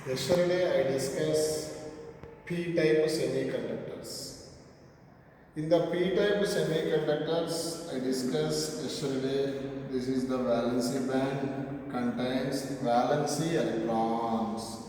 Yesterday I discussed p-type semiconductors. In the p-type semiconductors I discussed yesterday, this is the valency band contains valency electrons.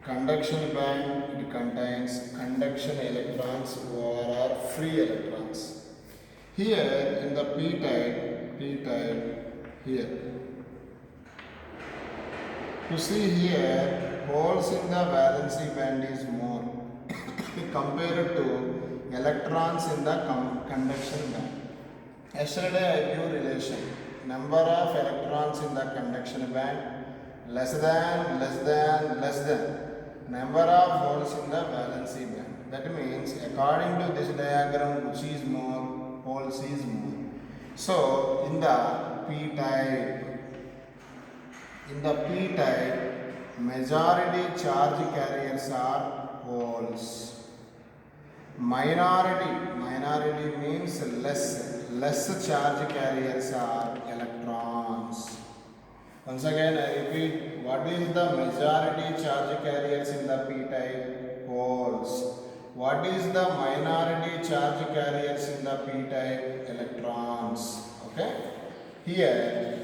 Conduction band it contains conduction electrons or are free electrons. Here in the p-type here. You see here, holes in the valency band is more compared to electrons in the conduction band. Yesterday I gave relation. Number of electrons in the conduction band less than number of holes in the valency band. That means according to this diagram, which is more, holes is more. So in the p-type, majority charge carriers are holes. Minority means less charge carriers are electrons. Once again I repeat, what is the majority charge carriers in the p-type? Holes. What is the minority charge carriers in the p-type? Electrons. Okay. Here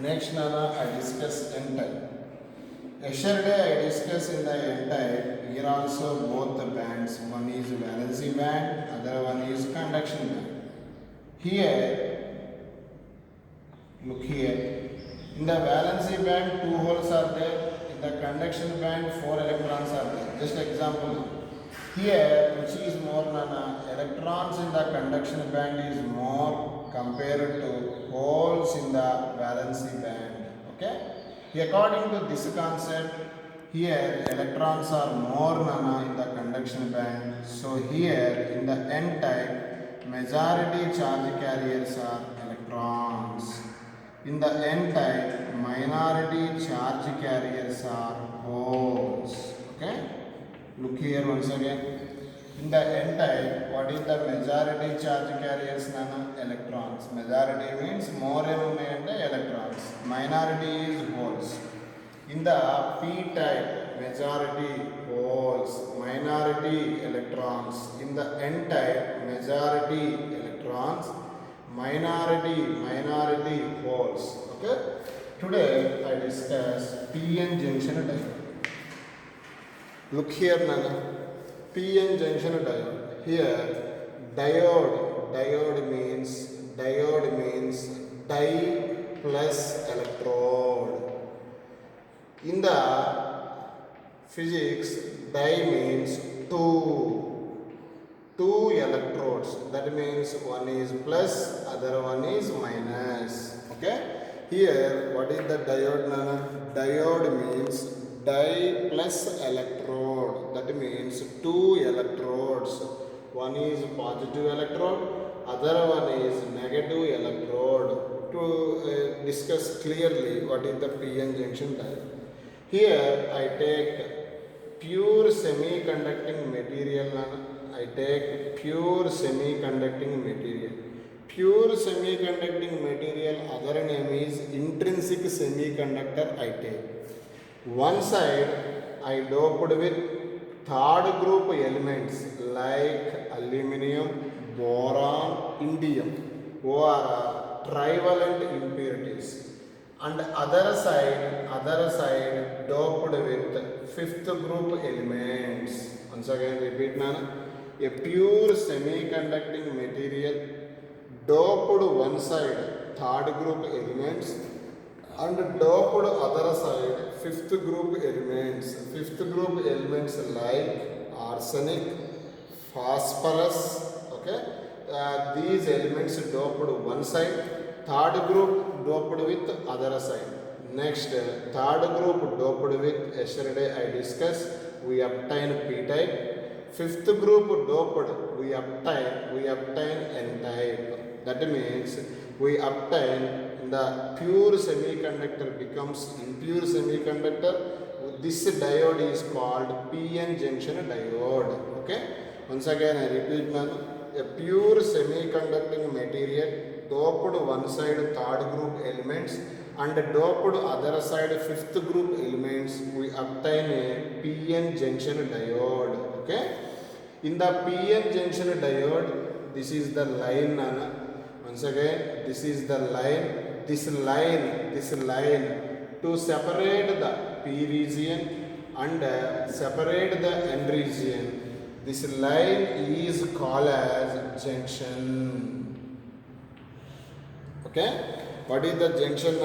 next Nana I discuss n-type. Yesterday I discussed in the n-type, here also both the bands, one is valency band, other one is conduction band. Here, look here, in the valency band 2 holes are there, in the conduction band 4 electrons are there. Just example, here which is more Nana, electrons in the conduction band is more compared to holes in the valency band. Okay. According to this concept, here electrons are more Nana in the conduction band. So here in the n-type, majority charge carriers are electrons. In the n-type, minority charge carriers are holes. Okay? Look here once again. In the n-type, what is the majority charge carriers Nana? Electrons. Majority means more electrons. Minority is holes. In the p-type, majority holes, minority electrons. In the n-type, majority electrons, minority holes. Okay. Today I discuss p-n junction diode. Look here Nana. p-n junction diode. Here diode means di plus electrode. In the physics, di means two electrodes. That means one is plus, other one is minus. Okay. Here, what is the diode Nana? Diode means di plus electrode. That means two electrodes. One is positive electrode, other one is negative electrode. To discuss clearly what is the p-n junction diode. Here I take pure semiconducting material. I take pure semiconducting material. Pure semiconducting material, other name is intrinsic semiconductor I take. One side I doped with third group elements like aluminum, boron, indium, or trivalent impurities. And other side doped with fifth group elements. Once again repeat Nana. A pure semiconducting material doped one side third group elements and doped other side fifth group elements. Fifth group elements like arsenic, phosphorus. Okay, these elements doped one side, third group doped with other side. Next, third group doped with, yesterday I discussed, we obtain p-type. Fifth group doped, we obtain n-type. That means we obtain the pure semiconductor becomes impure semiconductor. This diode is called p-n junction diode. Okay. Once again I repeat now. A pure semiconducting material doped one side third group elements and doped other side fifth group elements, we obtain a PN junction diode. Okay, in the PN junction diode, this is the line. Once again, this is the line. This line to separate the P region and separate the N region. This line is called as junction. Okay, what is the junction?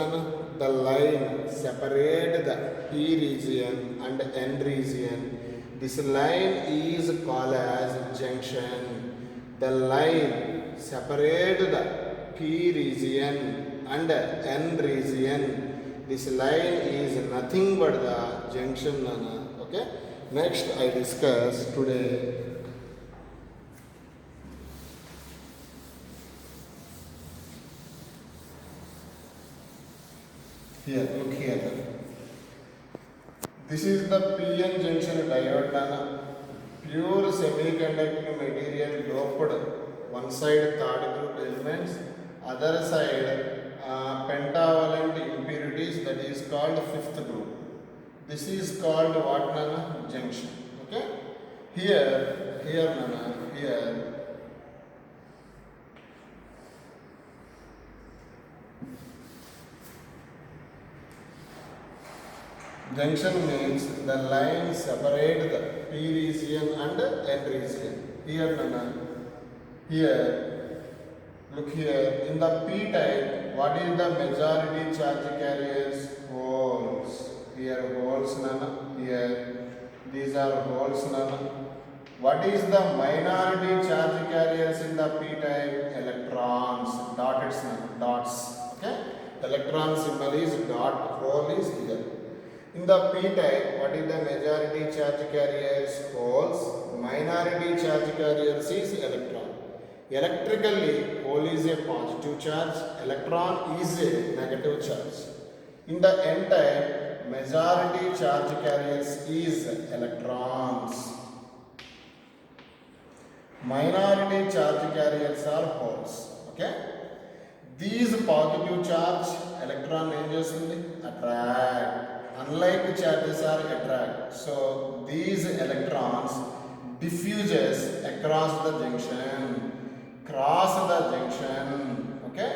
The line separate the P region and N region. This line is called as junction. The line separate the P region and N region. This line is nothing but the junction. Okay, next I discuss today. Here, look here. This is the PN junction diode. Pure semiconducting material doped. One side third group elements, other side pentavalent impurities, that is called fifth group. This is called what, Nana? Junction. Okay. Here, Nana, here. Junction means the line separate the P region and N region. Here, Nana. Here, look here. In the P type, what is the majority charge carriers? Holes. Here, holes, Nana. Here, these are holes, Nana. What is the minority charge carriers in the P type? Electrons. Dotted, dots. Okay. Electron symbol is dot. Hole is here. In the P type, what is the majority charge carriers? Holes. Minority charge carriers is electron. Electrically, hole is a positive charge, electron is a negative charge. In the N type, majority charge carriers is electrons. Minority charge carriers are holes. Okay? These positive charge, electron attract. Unlike charges are attract. So, these electrons diffuses across the junction. Cross the junction. Okay,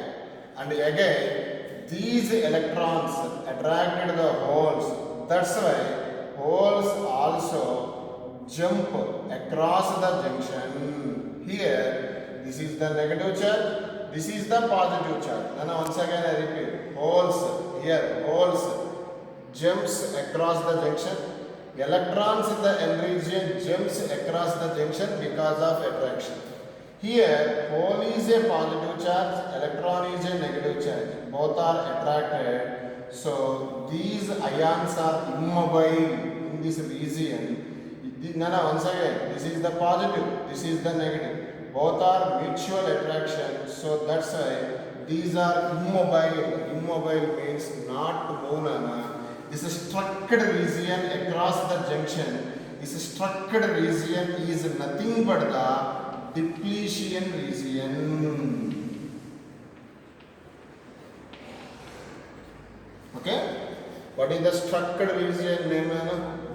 and again these electrons attracted the holes. That's why holes also jump across the junction. Here, this is the negative charge, this is the positive charge. Then once again I repeat, holes here, holes jumps across the junction. Electrons in the N region jumps across the junction because of attraction. Here, hole is a positive charge, electron is a negative charge. Both are attracted. So, these ions are immobile in this region. Once again, this is the positive, this is the negative. Both are mutual attraction. So, that's why these are immobile. Immobile means not to move. This struck region across the junction. This struck region is nothing but the depletion region. Okay, what is the structured region name?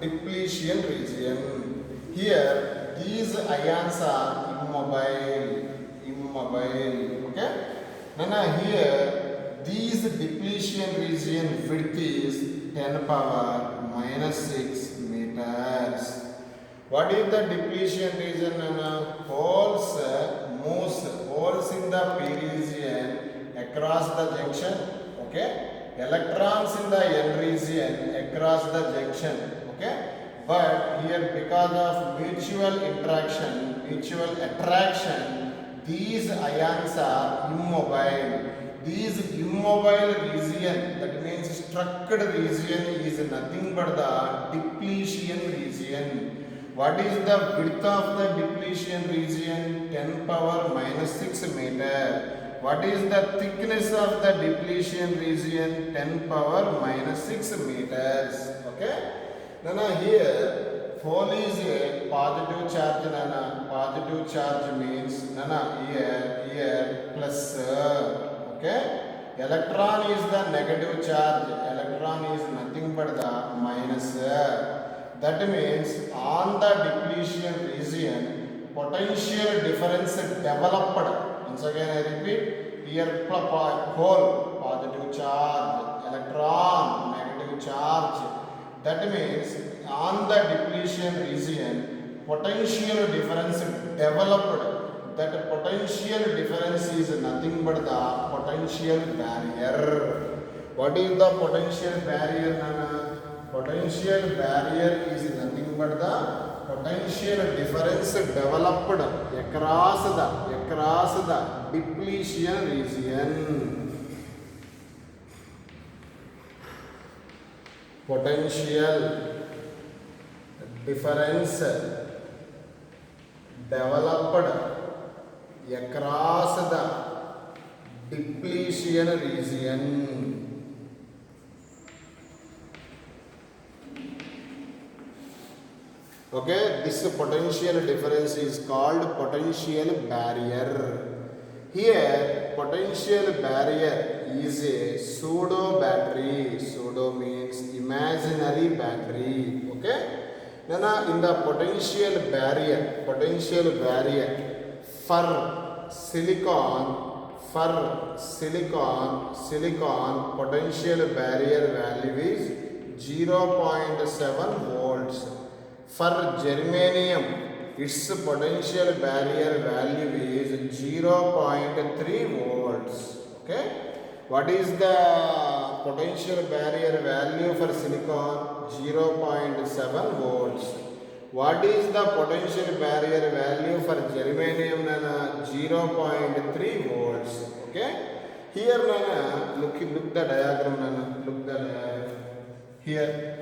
Depletion region. Here, these ions are immobile. Okay, now here, these depletion region width is 10 power minus 6 meters. What is the depletion region? Holes in the P region across the junction. Okay, electrons in the N region across the junction. Okay, but here because of mutual attraction, these ions are immobile. These immobile region, that means structured region, is nothing but the depletion region. What is the width of the depletion region? 10 power minus 6 meter. What is the thickness of the depletion region? 10 power minus 6 meters. Okay. Now here, hole is a positive charge. Positive charge means here plus. Okay. Electron is the negative charge. Electron is nothing but the minus. That means on the depletion region, potential difference developed. Once again I repeat, here hole positive charge, electron negative charge. That means on the depletion region, potential difference developed. That potential difference is nothing but the potential barrier. What is the potential barrier, Nana? Potential barrier is nothing but the potential difference developed across the depletion region. Potential difference developed across the depletion region. Okay, this potential difference is called potential barrier. Here potential barrier is a pseudo battery. Pseudo means imaginary battery. Okay, now in the potential barrier for silicon potential barrier value is 0.7 volts. For germanium, its potential barrier value is 0.3 volts. Okay, what is the potential barrier value for silicon? 0.7 volts. What is the potential barrier value for germanium, Nana? 0.3 volts. Okay, here Nana, look the diagram, Nana. Look the diagram here.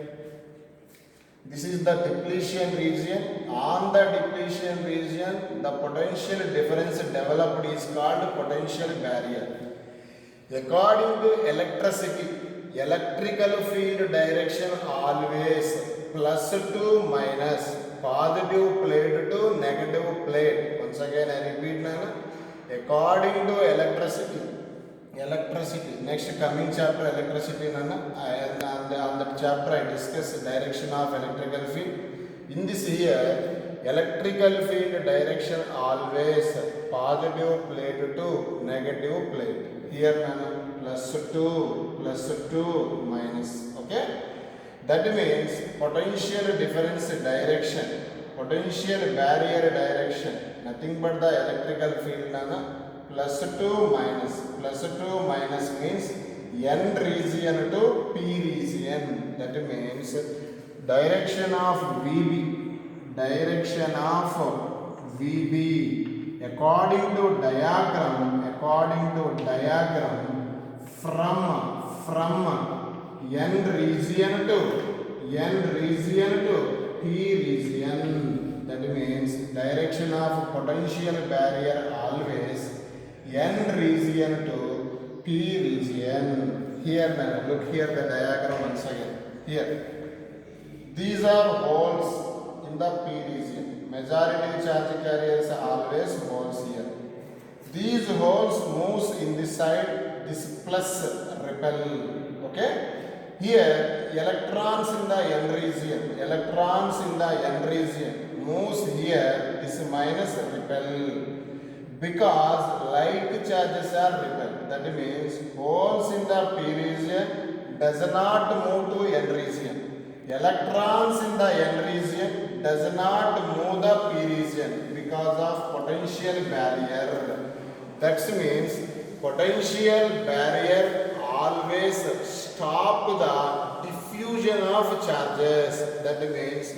This is the depletion region. On the depletion region, the potential difference developed is called potential barrier. According to electricity, electrical field direction always plus to minus, positive plate to negative plate. Once again I repeat, Nana. According to electricity, next coming chapter electricity, Nana. On that chapter I discuss direction of electrical field. In this here, electrical field direction always positive plate to negative plate. Here, Nana, plus 2 minus. Okay, that means potential difference direction, potential barrier direction, nothing but the electrical field, Nana. Plus 2 minus means N region to P region. That means direction of VB according to diagram from N region to P region. That means direction of potential barrier always N region to P region. Here, look here the diagram once again. Here, these are holes in the P region. Majority charge carriers are always holes here. These holes moves in this side, this plus repel. Okay, here electrons in the N region moves here, this minus repel, because like charges are repelled. That means holes in the P region does not move to N region. Electrons in the N region does not move the P region because of potential barrier. That means potential barrier always stop the diffusion of charges. That means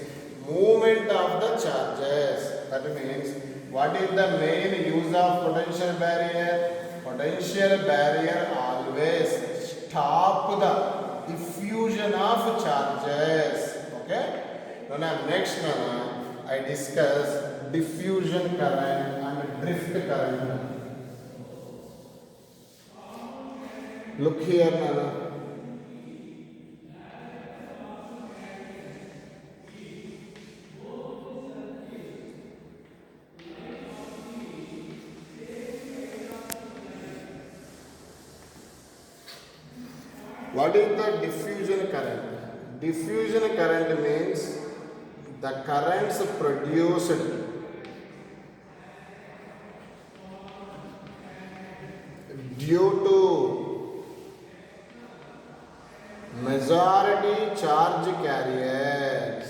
movement of the charges. That means what is the main use of potential barrier? Potential barrier always stop the diffusion of charges. Okay. Now next I discuss diffusion current and drift current. Look here, Nana. What is the diffusion current? Diffusion current means the currents produced due to majority charge carriers.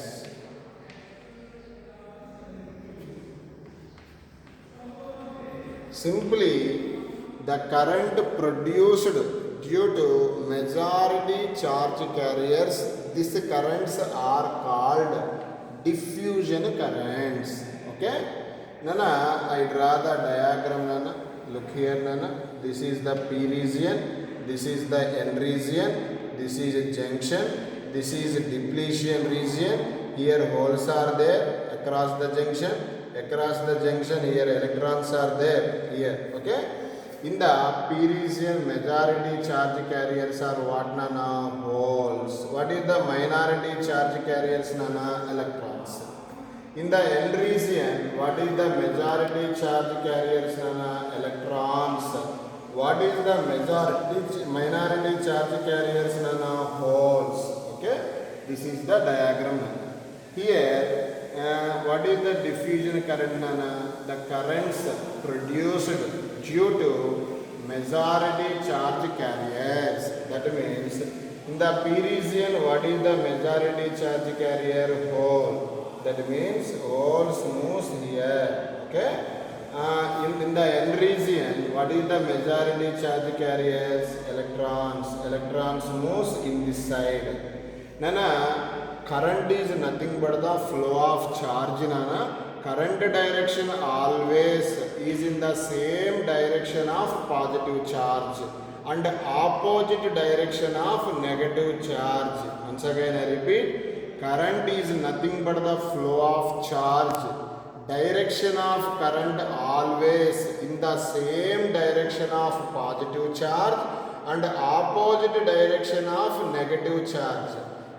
Simply, the current produced due to majority charge carriers, these currents are called diffusion currents. Okay? Nana, I draw the diagram. Nana, look here. Nana, this is the P region, this is the N region, this is a junction, this is a depletion region. Here holes are there across the junction. Across the junction, here electrons are there. Here, okay. In the P region, majority charge carriers are what, Nana? Holes. What is the minority charge carriers, Nana? Electrons. In the N region, what is the majority charge carriers, Nana? Electrons. What is the minority charge carriers, Nana? Holes. Okay. This is the diagram. Here, what is the diffusion current, Nana? The currents produced due to majority charge carriers. That means in the P region, what is the majority charge carrier? Hole. That means holes moves here. Okay. In the N region, what is the majority charge carriers? Electrons. Electrons moves in this side. Nana, current is nothing but the flow of charge, Nana. Current direction always is in the same direction of positive charge and opposite direction of negative charge. Once again I repeat, current is nothing but the flow of charge. Direction of current always in the same direction of positive charge and opposite direction of negative charge.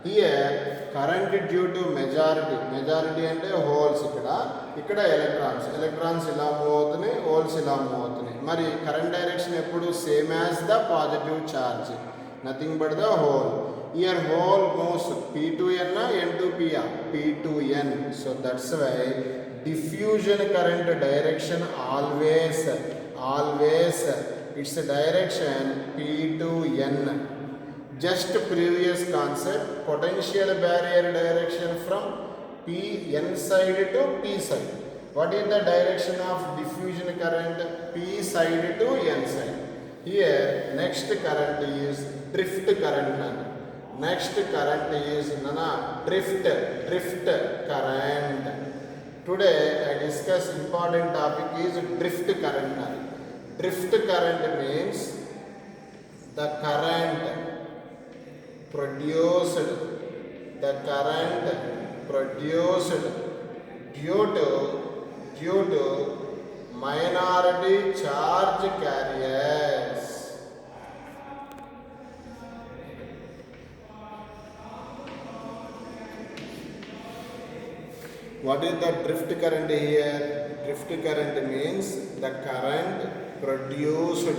Here current due to majority అంటే holes, ఇక్కడ electrons ఇలా move అవుతున్నాయి, holes ఇలా move అవుతున్నాయి. మరి current direction ఎప్పుడు same as the positive charge, nothing but the whole. Here hole moves P to N, N to P, P to N. So that's why diffusion current direction always its direction P to N. Just previous concept, potential barrier direction from P N side to P side. What is the direction of diffusion current? P side to N side. Here next current is drift current. Next current is drift current. Today I discuss important topic is drift current. Drift current means the current produced due to minority charge carriers. What is the drift current here? Drift current means the current produced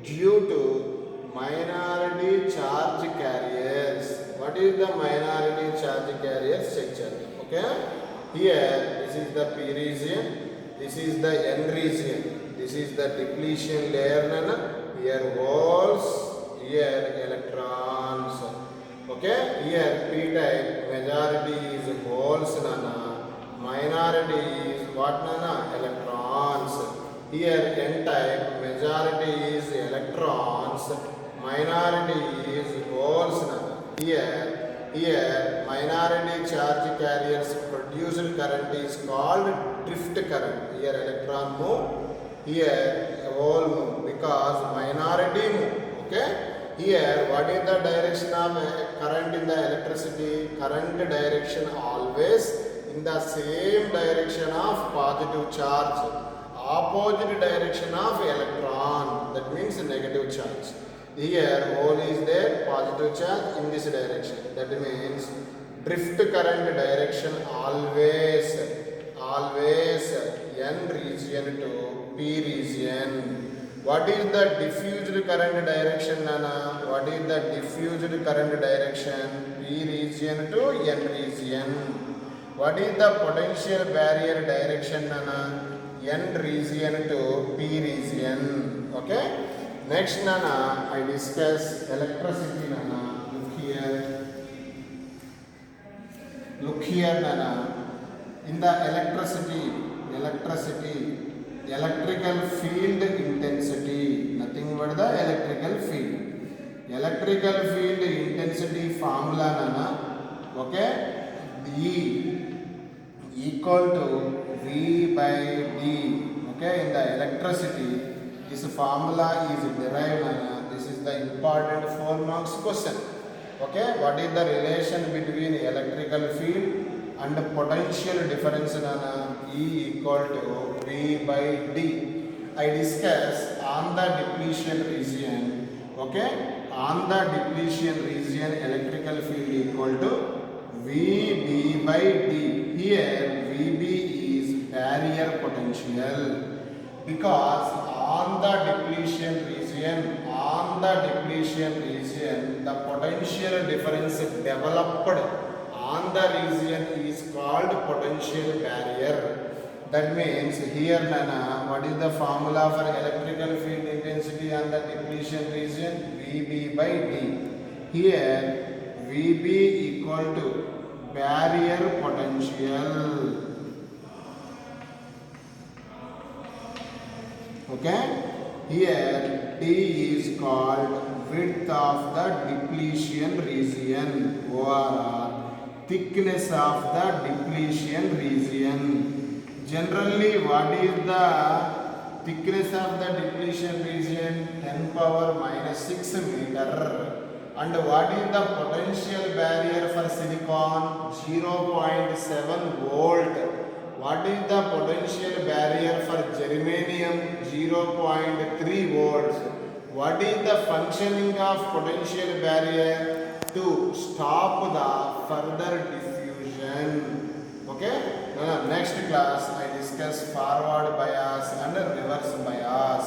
due to minority charge carriers. What is the minority charge carriers? Check. Okay. Here this is the P region, this is the N region, this is the depletion layer. Here holes, here electrons. Okay. Here P type majority is holes, minority is what, electrons. Here N type majority is electrons, minority is holes. Here minority charge carriers produced current is called drift current. Here electron move, here hole move because minority move. Okay. Here what is the direction of current in the electricity? Current direction always in the same direction of positive charge, opposite direction of electron, that means negative charge. Here hole is there, positive charge in this direction, that means drift current direction always N region to P region. What is the diffused current direction, Nana? What is the diffused current direction? P region to N region. What is the potential barrier direction, Nana? N region to P region. Okay. Next, Nana, I discuss electricity, Nana. Look here, Nana. In the electrical field intensity, nothing but the electrical field. Electrical field intensity formula, Nana. Okay. E equal to V by D. Okay. In the electricity, this formula is derived, Nana. This is the important 4 marks question. Okay, what is the relation between electrical field and potential difference, Nana? E equal to V by D. I discuss on the depletion region. Okay, on the depletion region, electrical field equal to VB by D. Here, VB is barrier potential, because on the depletion region, the potential difference developed on the region is called potential barrier. That means here, Nana, what is the formula for electrical field intensity on the depletion region? VB by D. Here, VB equal to barrier potential. Okay? Here D is called width of the depletion region, or thickness of the depletion region. Generally, what is the thickness of the depletion region? 10 power minus 6 meter. And what is the potential barrier for silicon? 0.7 volt. What is the potential barrier for germanium? 0.3 volts. What is the functioning of potential barrier? To stop the further diffusion. Okay? Now, next class I discuss forward bias and reverse bias.